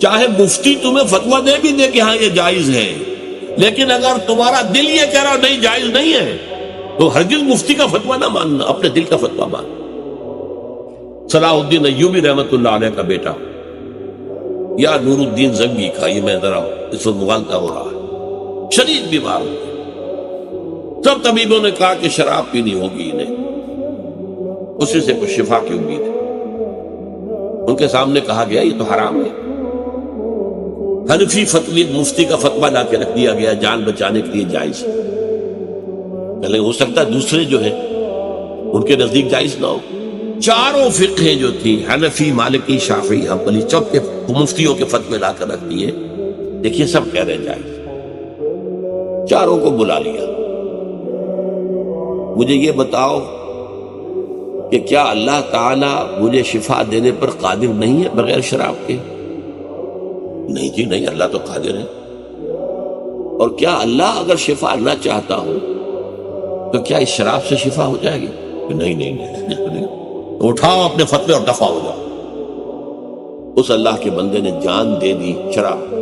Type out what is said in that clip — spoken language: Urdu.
چاہے مفتی تمہیں فتویٰ دے بھی دے کہ ہاں یہ جائز ہے، لیکن اگر تمہارا دل یہ کہہ رہا نہیں جائز نہیں ہے تو ہرگز مفتی کا فتویٰ نہ ماننا، اپنے دل کا فتویٰ ماننا۔ صلاح الدین ایوبی رحمۃ اللہ علیہ کا بیٹا یا نور الدین زنگی کا، یہ میں ذرا اس وقت مغالطہ ہو رہا ہے، شدید بیمار ہو گئے۔ سب طبیبوں نے کہا کہ شراب پینی ہوگی انہیں، اسی سے کچھ شفا کی امید ہے۔ ان کے سامنے کہا گیا یہ تو حرام ہے۔ حنفی فتوی مفتی کا فتویٰ لا کے رکھ دیا گیا، جان بچانے کے لیے جائز ہے، لیکن ہو سکتا ہے دوسرے جو ہیں ان کے نزدیک جائز نہ ہو۔ چاروں فقہیں جو تھی، حنفی، مالکی، شافعی، حنبلی، سب کے مفتیوں کے فتوے لا کر رکھ دیے، دیکھیے سب کہہ رہے جائز۔ چاروں کو بلا لیا، مجھے یہ بتاؤ کہ کیا اللہ تعالی مجھے شفا دینے پر قادر نہیں ہے بغیر شراب کے؟ نہیں جی نہیں، اللہ تو قادر ہے۔ اور کیا اللہ اگر شفا نہ چاہتا ہو تو کیا اس شراب سے شفا ہو جائے گی؟ نہیں نہیں نہیں، اٹھاؤ اپنے فتوے اور دفع ہو جاؤ۔ اس اللہ کے بندے نے جان دے دی شراب